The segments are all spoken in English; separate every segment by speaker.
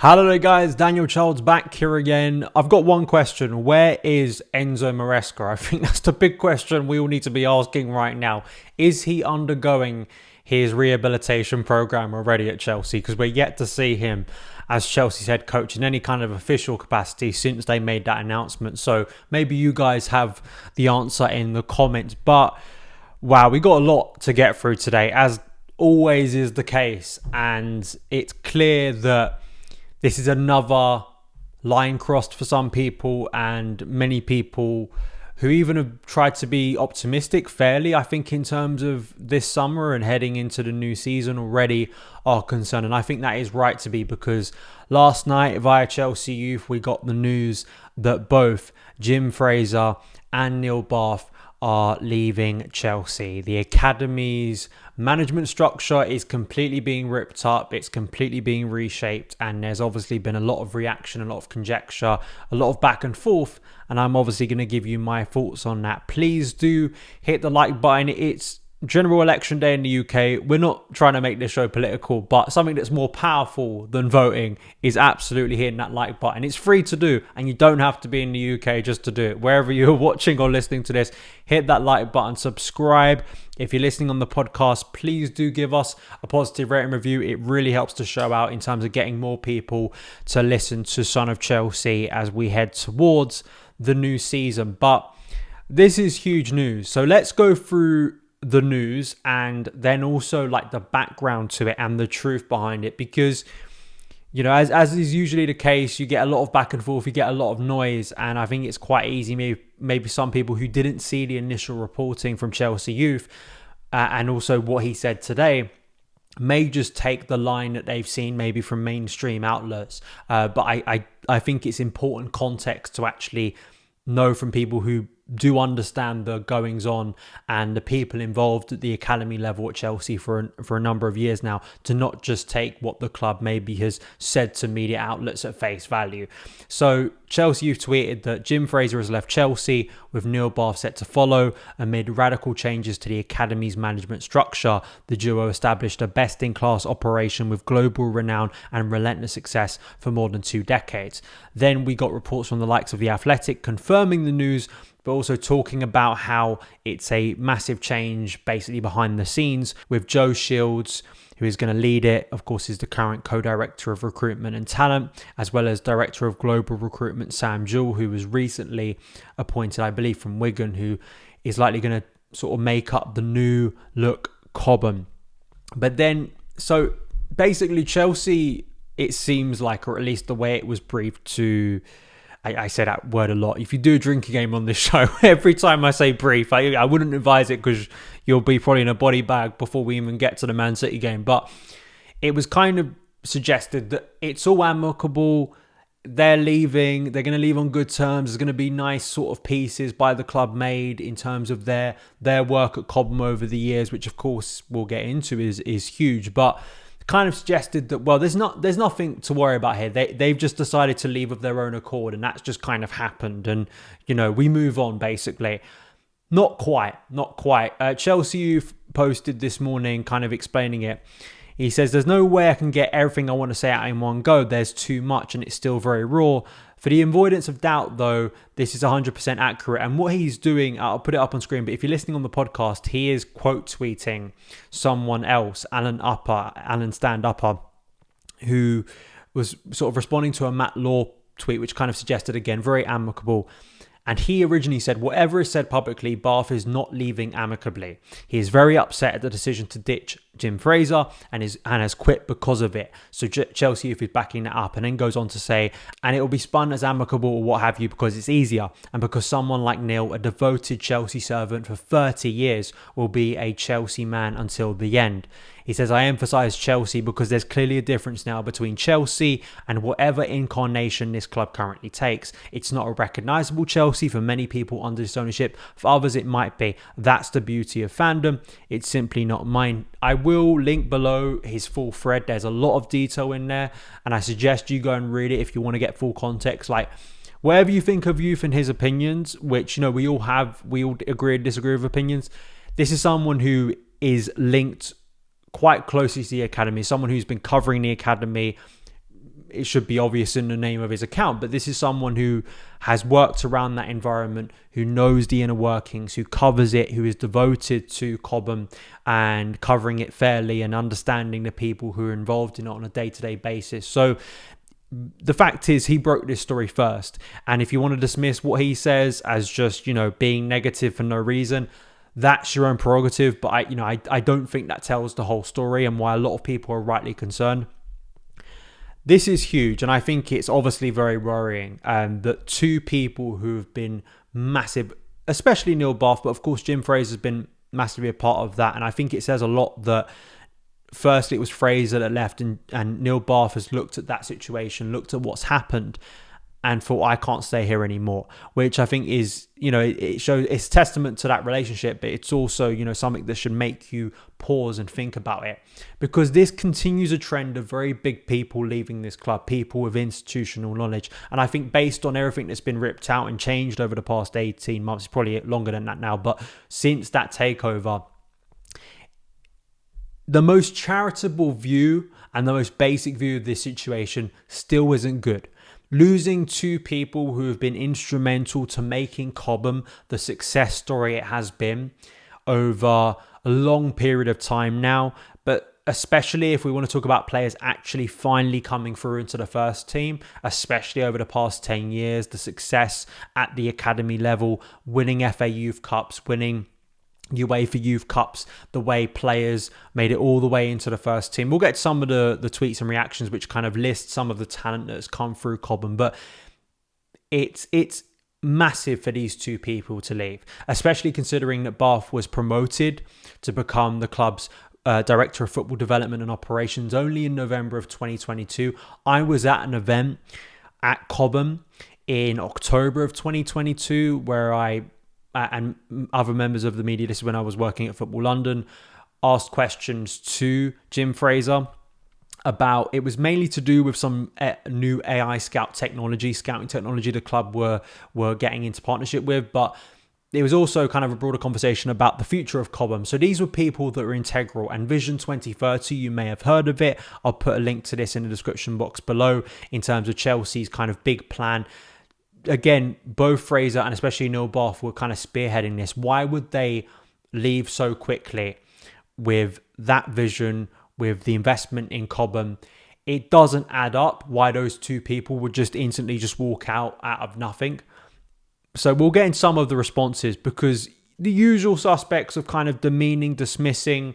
Speaker 1: Hello there guys, Daniel Childs back here again. I've got one question. Where is Enzo Maresca? I think that's the big question we all need to be asking right now. Is he undergoing his rehabilitation program already at Chelsea? Because we're yet to see him as Chelsea's head coach in any kind of official capacity since they made that announcement. So maybe you guys have the answer in the comments. But wow, we got a lot to get through today, as always is the case. And it's clear that this is another line crossed for some people, and many people who even have tried to be optimistic fairly, I think, in terms of this summer and heading into the new season already are concerned. And I think that is right to be, because last night via Chelsea Youth, we got the news that both Jim Fraser and Neil Bath are leaving Chelsea. The academy's management structure is completely being ripped up. It's completely being reshaped. And there's obviously been a lot of reaction, a lot of conjecture, a lot of back and forth. And I'm obviously going to give you my thoughts on that. Please do hit the like button. It's General Election Day in the UK. We're not trying to make this show political, but something that's more powerful than voting is absolutely hitting that like button. It's free to do, and you don't have to be in the UK just to do it. Wherever you're watching or listening to this, hit that like button, subscribe. If you're listening on the podcast, please do give us a positive rating review. It really helps the show out in terms of getting more people to listen to Son of Chelsea as we head towards the new season. But this is huge news. So let's go through the news and then also like the background to it and the truth behind it, because you know, as is usually the case, you get a lot of back and forth, you get a lot of noise, and I think it's quite easy, maybe some people who didn't see the initial reporting from Chelsea Youth and also what he said today may just take the line that they've seen maybe from mainstream outlets, but I think it's important context to actually know from people who do understand the goings on and the people involved at the academy level at Chelsea for a number of years now, to not just take what the club maybe has said to media outlets at face value. So Chelsea Youth tweeted that Jim Fraser has left Chelsea, with Neil Bath set to follow. Amid radical changes to the academy's management structure, the duo established a best-in-class operation with global renown and relentless success for more than 2 decades. Then we got reports from the likes of The Athletic confirming the news, but also talking about how it's a massive change basically behind the scenes, with Joe Shields, who is going to lead it, of course, is the current co-director of recruitment and talent, as well as director of global recruitment Sam Jewell, who was recently appointed, I believe, from Wigan, who is likely going to sort of make up the new look Cobham. But then, so basically Chelsea, it seems like, or at least the way it was briefed to, I say that word a lot. If you do a drinking game on this show, every time I say brief, I wouldn't advise it, because you'll be probably in a body bag before we even get to the Man City game. But it was kind of suggested that it's all amicable. They're leaving. They're going to leave on good terms. There's going to be nice sort of pieces by the club made in terms of their work at Cobham over the years, which of course we'll get into is huge. But kind of suggested that, well, there's nothing to worry about here. They've just decided to leave of their own accord, and that's just kind of happened. And, you know, we move on, basically. Not quite. Chelsea Youth posted this morning kind of explaining it. He says, there's no way I can get everything I want to say out in one go. There's too much and it's still very raw. For the avoidance of doubt, though, this is 100% accurate. And what he's doing, I'll put it up on screen, but if you're listening on the podcast, he is quote tweeting someone else, Alan Stand-Upper, who was sort of responding to a Matt Law tweet, which kind of suggested, again, very amicable. And he originally said, whatever is said publicly, Bath is not leaving amicably. He is very upset at the decision to ditch Jim Fraser and has quit because of it. So Chelsea Youth is backing that up, and then goes on to say, and it will be spun as amicable or what have you because it's easier, and because someone like Neil, a devoted Chelsea servant for 30 years, will be a Chelsea man until the end. He says, I emphasise Chelsea because there's clearly a difference now between Chelsea and whatever incarnation this club currently takes. It's not a recognisable Chelsea for many people under this ownership. For others, it might be. That's the beauty of fandom. It's simply not mine. I will link below his full thread. There's a lot of detail in there, and I suggest you go and read it if you want to get full context. Like, whatever you think of Youth and his opinions, which, you know, we all agree and disagree with opinions. This is someone who is linked quite closely to the academy, someone who's been covering the academy it should be obvious in the name of his account, but this is someone who has worked around that environment, who knows the inner workings, who covers it, who is devoted to Cobham and covering it fairly and understanding the people who are involved in it on a day-to-day basis. So the fact is, he broke this story first. And if you want to dismiss what he says as just, being negative for no reason, that's your own prerogative. But I don't think that tells the whole story and why a lot of people are rightly concerned. This is huge. And I think it's obviously very worrying that two people who have been massive, especially Neil Bath, but of course, Jim Fraser has been massively a part of that. And I think it says a lot that firstly, it was Fraser that left and Neil Bath has looked at that situation, looked at what's happened and thought, I can't stay here anymore, which I think is, it shows, it's testament to that relationship, but it's also, something that should make you pause and think about it, because this continues a trend of very big people leaving this club, people with institutional knowledge. And I think based on everything that's been ripped out and changed over the past 18 months, it's probably longer than that now, but since that takeover, the most charitable view and the most basic view of this situation still isn't good. Losing two people who have been instrumental to making Cobham the success story it has been over a long period of time now, but especially if we want to talk about players actually finally coming through into the first team, especially over the past 10 years, the success at the academy level, winning FA Youth Cups, winning UEFA Youth Cups, the way players made it all the way into the first team. We'll get to some of the tweets and reactions which kind of list some of the talent that has come through Cobham, but it's massive for these two people to leave, especially considering that Bath was promoted to become the club's Director of Football Development and Operations only in November of 2022. I was at an event at Cobham in October of 2022 where I and other members of the media, this is when I was working at Football.London, asked questions to Jim Fraser about, it was mainly to do with some new AI scouting technology the club were getting into partnership with, but it was also kind of a broader conversation about the future of Cobham. So these were people that were integral, and Vision 2030, you may have heard of it. I'll put a link to this in the description box below in terms of Chelsea's kind of big plan. Again, both Fraser and especially Neil Bath were kind of spearheading this. Why would they leave so quickly with that vision, with the investment in Cobham? It doesn't add up why those two people would just instantly just walk out of nothing. So we'll get in some of the responses, because the usual suspects of kind of demeaning, dismissing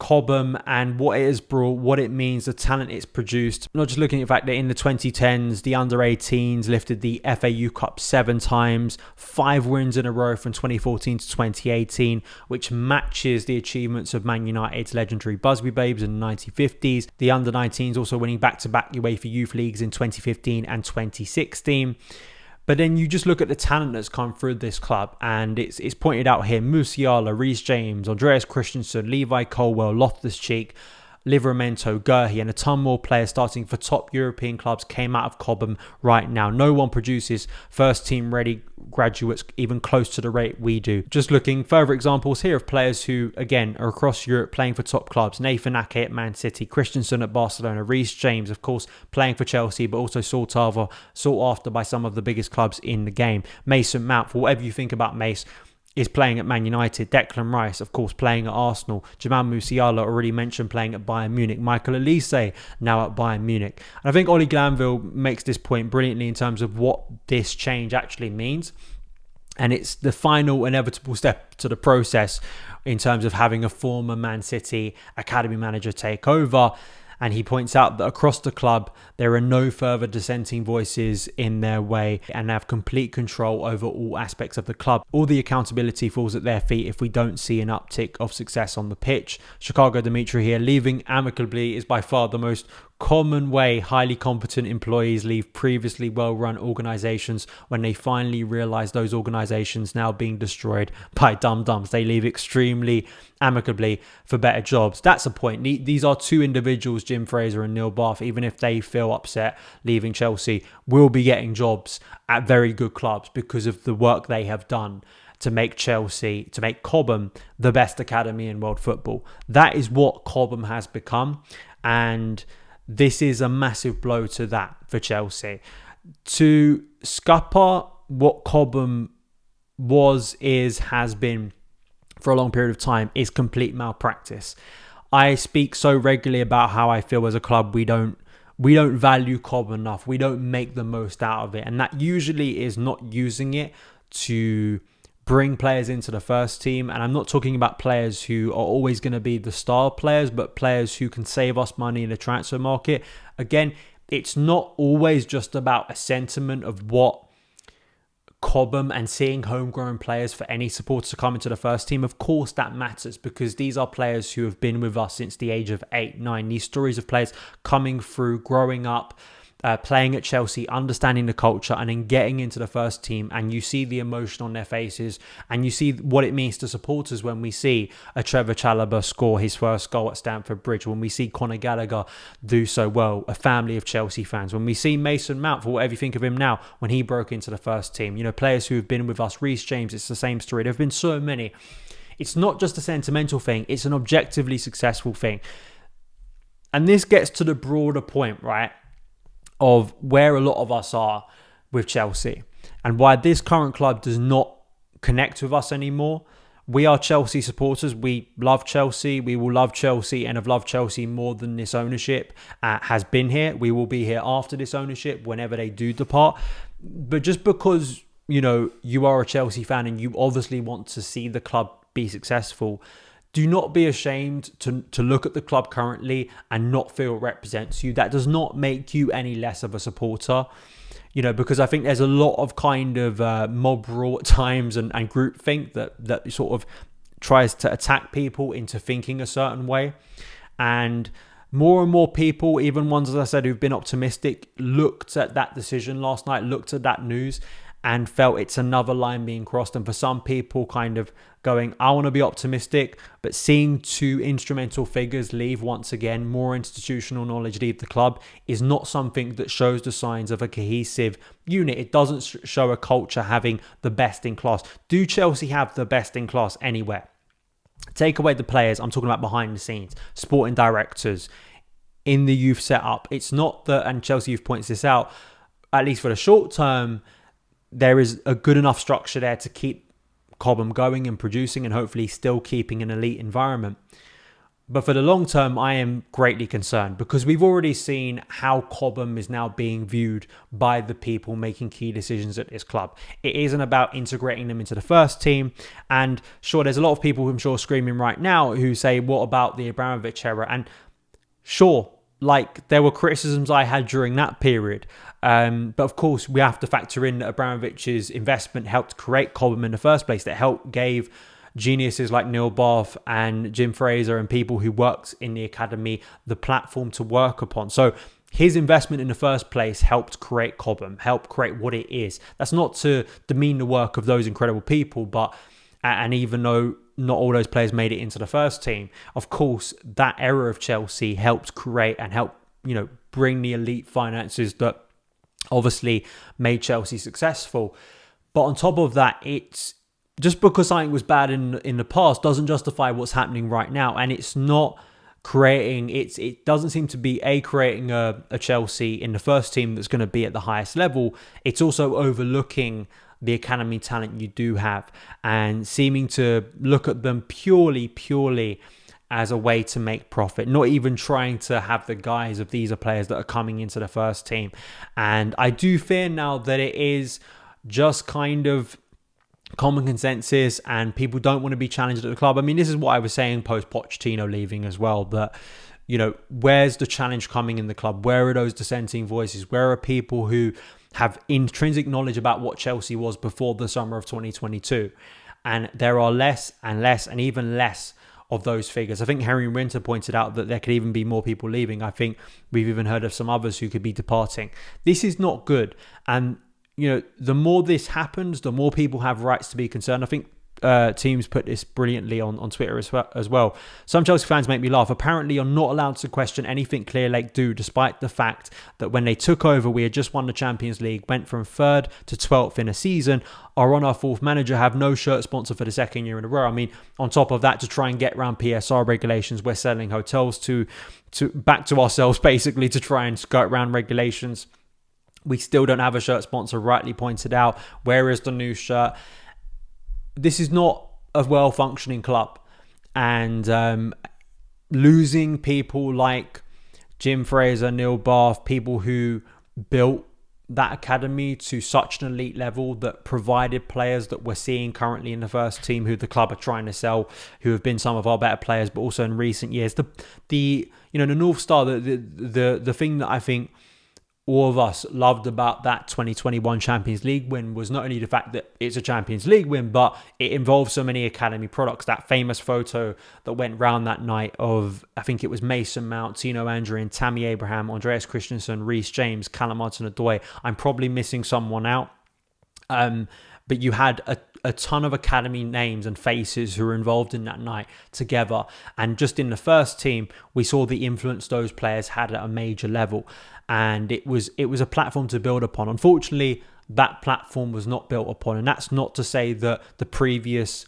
Speaker 1: Cobham and what it has brought, what it means, the talent it's produced. Not just looking at the fact that in the 2010s, the under-18s lifted the FA Youth Cup 7 times, 5 wins in a row from 2014 to 2018, which matches the achievements of Man United's legendary Busby Babes in the 1950s. The under-19s also winning back-to-back UEFA Youth Leagues in 2015 and 2016. But then you just look at the talent that's come through this club, and it's pointed out here: Musiala, Reece James, Andreas Christensen, Levi Colwell, Loftus-Cheek, Livramento, Gurhi, and a ton more players starting for top European clubs came out of Cobham right now. No one produces first team ready graduates even close to the rate we do. Just looking further examples here of players who, again, are across Europe playing for top clubs. Nathan Ake at Man City, Christensen at Barcelona, Reece James, of course, playing for Chelsea, but also sought after by some of the biggest clubs in the game. Mason Mount, for whatever you think about Mace, is playing at Man United. Declan Rice, of course, playing at Arsenal. Jamal Musiala, already mentioned, playing at Bayern Munich. Michael Olise, now at Bayern Munich. And I think Ollie Glanville makes this point brilliantly in terms of what this change actually means. And it's the final inevitable step to the process in terms of having a former Man City academy manager take over. And he points out that across the club, there are no further dissenting voices in their way, and they have complete control over all aspects of the club. All the accountability falls at their feet if we don't see an uptick of success on the pitch. Chicago Dimitri here: leaving amicably is by far the most common way highly competent employees leave previously well-run organizations when they finally realize those organizations now being destroyed by dum-dums. They leave extremely amicably for better jobs. That's a point. These are two individuals, Jim Fraser and Neil Bath, even if they feel upset leaving Chelsea, will be getting jobs at very good clubs because of the work they have done to make Chelsea, to make Cobham the best academy in world football. That is what Cobham has become. And this is a massive blow to that for Chelsea. To scupper what Cobham has been for a long period of time is complete malpractice. I speak so regularly about how I feel as a club we don't value Cobham enough. We don't make the most out of it. And that usually is not using it to bring players into the first team. And I'm not talking about players who are always going to be the star players, but players who can save us money in the transfer market. Again, it's not always just about a sentiment of what Cobham and seeing homegrown players for any supporters to come into the first team. Of course, that matters because these are players who have been with us since the age of 8, 9. These stories of players coming through, growing up, playing at Chelsea, understanding the culture, and then getting into the first team. And you see the emotion on their faces, and you see what it means to supporters when we see a Trevor Chalobah score his first goal at Stamford Bridge, when we see Conor Gallagher do so well, a family of Chelsea fans, when we see Mason Mount, for whatever you think of him now, when he broke into the first team. You know, players who have been with us, Reece James, it's the same story. There have been so many. It's not just a sentimental thing, it's an objectively successful thing. And this gets to the broader point, right, of where a lot of us are with Chelsea and why this current club does not connect with us anymore. We are Chelsea supporters. We love Chelsea. We will love Chelsea and have loved Chelsea more than this ownership has been here. We will be here after this ownership whenever they do depart. But just because, you know, you are a Chelsea fan and you obviously want to see the club be successful, do not be ashamed to look at the club currently and not feel it represents you. That does not make you any less of a supporter, you know, because I think there's a lot of kind of mob rule at times and groupthink that sort of tries to attack people into thinking a certain way. And more and more people, even ones, as I said, who've been optimistic, looked at that decision last night, looked at that news and felt it's another line being crossed. And for some people kind of going, I want to be optimistic, but seeing two instrumental figures leave once again, more institutional knowledge leave the club, is not something that shows the signs of a cohesive unit. It doesn't show a culture having the best in class. Do Chelsea have the best in class anywhere? Take away the players, I'm talking about behind the scenes, sporting directors, in the youth setup. It's not that, and Chelsea Youth points this out, at least for the short term, there is a good enough structure there to keep Cobham going and producing and hopefully still keeping an elite environment. But for the long term, I am greatly concerned because we've already seen how Cobham is now being viewed by the people making key decisions at this club. It isn't about integrating them into the first team. And sure, there's a lot of people, I'm sure, screaming right now who say, what about the Abramovich era? And sure, like there were criticisms I had during that period. But of course, we have to factor in that Abramovich's investment helped create Cobham in the first place. That helped gave geniuses like Neil Bath and Jim Fraser and people who worked in the academy the platform to work upon. So his investment in the first place helped create Cobham, helped create what it is. That's not to demean the work of those incredible people, but and even though not all those players made it into the first team, of course, that era of Chelsea helped create and help, you know, bring the elite finances that obviously made Chelsea successful. But on top of that, it's just because something was bad in the past doesn't justify what's happening right now. And it's not creating, it doesn't seem to be creating a Chelsea in the first team that's going to be at the highest level. It's also overlooking the academy talent you do have and seeming to look at them purely as a way to make profit, not even trying to have the guise of these are players that are coming into the first team. And I do fear now that it is just kind of common consensus and people don't want to be challenged at the club. I mean, this is what I was saying post Pochettino leaving as well, that, you know, where's the challenge coming in the club? Where are those dissenting voices? Where are people who have intrinsic knowledge about what Chelsea was before the summer of 2022? And there are less and less and even less of those figures. I think Henry Winter pointed out that there could even be more people leaving. I think we've even heard of some others who could be departing. This is not good. And, you know, the more this happens, the more people have rights to be concerned. I think teams put this brilliantly on Twitter as well. Some Chelsea fans make me laugh. Apparently, you're not allowed to question anything Clearlake do, despite the fact that when they took over, we had just won the Champions League, went from 3rd to 12th in a season, are on our 4th manager, have no shirt sponsor for the 2nd year in a row. I mean, on top of that, to try and get around PSR regulations, we're selling hotels to back to ourselves, basically, to try and skirt around regulations. We still don't have a shirt sponsor, rightly pointed out. Where is the new shirt? This is not a well-functioning club. And losing people like Jim Fraser, Neil Bath, people who built that academy to such an elite level that provided players that we're seeing currently in the first team who the club are trying to sell, who have been some of our better players, but also in recent years. The North Star, the thing that I think all of us loved about that 2021 Champions League win was not only the fact that it's a Champions League win, but it involved so many academy products. That famous photo that went round that night of, I think it was Mason Mount, Tino Andrian, Tammy Abraham, Andreas Christensen, Reece James, Callum Hudson-Odoi. I'm probably missing someone out. But you had a ton of academy names and faces who were involved in that night together. And just in the first team, we saw the influence those players had at a major level. And it was a platform to build upon. Unfortunately, that platform was not built upon. And that's not to say that the previous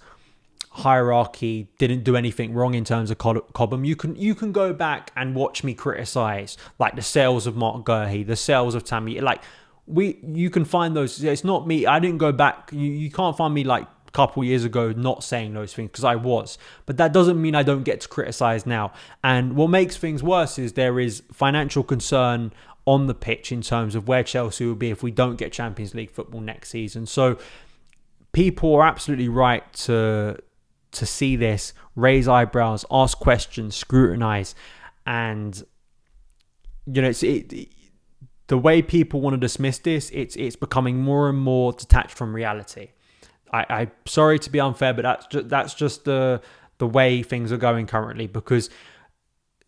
Speaker 1: hierarchy didn't do anything wrong in terms of Cobham. You can go back and watch me criticize like the sales of Mark Gurhey, the sales of Tammy. Like you can find those. It's not me. I didn't go back. You can't find me like a couple years ago not saying those things, because I was. But that doesn't mean I don't get to criticize now. And what makes things worse is there is financial concern on the pitch in terms of where Chelsea will be if we don't get Champions League football next season. So people are absolutely right to see this, raise eyebrows, ask questions, scrutinize, and the way people want to dismiss this, it's becoming more and more detached from reality. I'm sorry to be unfair, but that's just the way things are going currently, because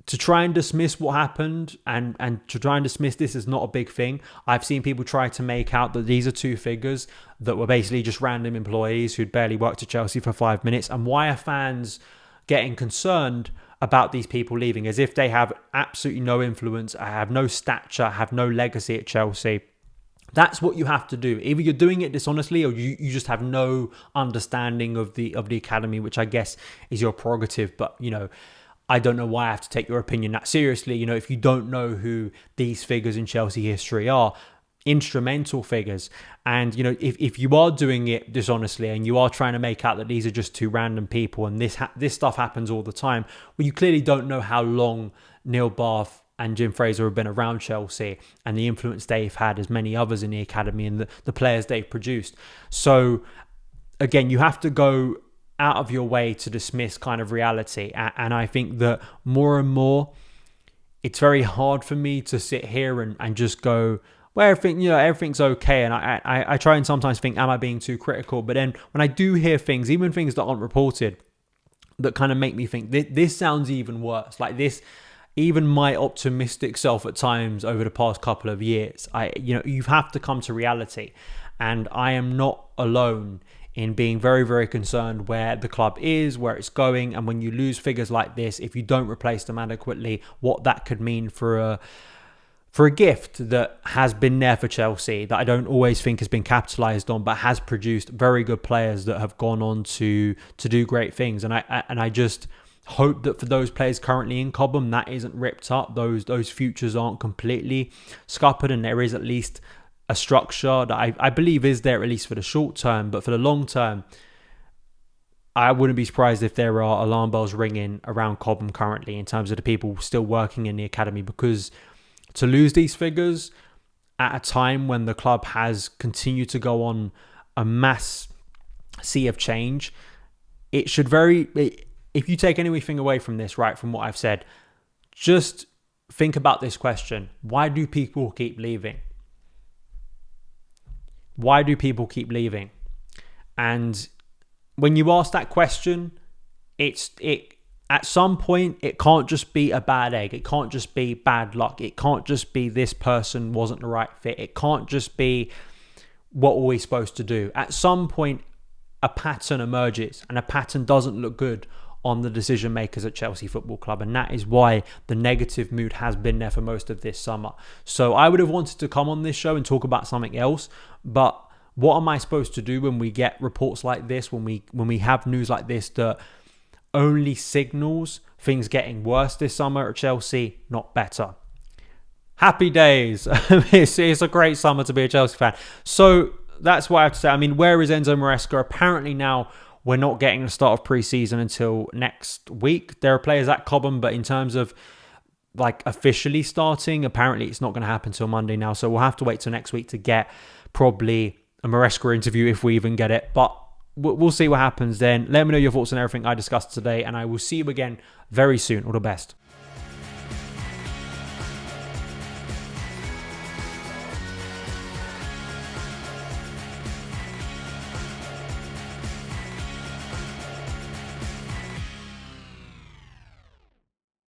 Speaker 1: to try and dismiss what happened and to try and dismiss this is not a big thing. I've seen people try to make out that these are two figures that were basically just random employees who'd barely worked at Chelsea for 5 minutes. And why are fans getting concerned about these people leaving as if they have absolutely no influence, have no stature, have no legacy at Chelsea? That's what you have to do. Either you're doing it dishonestly or you just have no understanding of the academy, which I guess is your prerogative. But, I don't know why I have to take your opinion that seriously. If you don't know who these figures in Chelsea history are, instrumental figures. And, if you are doing it dishonestly and you are trying to make out that these are just two random people and this stuff happens all the time, well, you clearly don't know how long Neil Bath and Jim Fraser have been around Chelsea and the influence they've had as many others in the academy and the players they've produced. So, again, you have to go out of your way to dismiss kind of reality. And I think that more and more, it's very hard for me to sit here and just go, well, everything's okay. And I try and sometimes think, am I being too critical? But then when I do hear things, even things that aren't reported, that kind of make me think, this sounds even worse. Like this, even my optimistic self at times over the past couple of years, you have to come to reality. And I am not alone in being very, very concerned where the club is, where it's going. And when you lose figures like this, if you don't replace them adequately, what that could mean for a gift that has been there for Chelsea, that I don't always think has been capitalised on, but has produced very good players that have gone on to do great things. And I just hope that for those players currently in Cobham, that isn't ripped up. Those futures aren't completely scuppered, and there is at least a structure that I believe is there, at least for the short term. But for the long term, I wouldn't be surprised if there are alarm bells ringing around Cobham currently in terms of the people still working in the academy, because to lose these figures at a time when the club has continued to go on a mass sea of change, it should if you take anything away from this, right, from what I've said, just think about this question. Why do people keep leaving? Why do people keep leaving? And when you ask that question, it at some point, it can't just be a bad egg. It can't just be bad luck. It can't just be this person wasn't the right fit. It can't just be what were we supposed to do. At some point, a pattern emerges, and a pattern doesn't look good on the decision makers at Chelsea Football Club, and that is why the negative mood has been there for most of this summer. So I would have wanted to come on this show and talk about something else, but what am I supposed to do when we get reports like this, when we have news like this that only signals things getting worse this summer at Chelsea, not better? Happy days. It's a great summer to be a Chelsea fan. So that's what I have to say. I mean, where is Enzo Maresca? Apparently now we're not getting the start of pre-season until next week. There are players at Cobham, but in terms of like officially starting, apparently it's not going to happen till Monday now. So we'll have to wait till next week to get probably a Maresca interview if we even get it. But we'll see what happens then. Let me know your thoughts on everything I discussed today, and I will see you again very soon. All the best.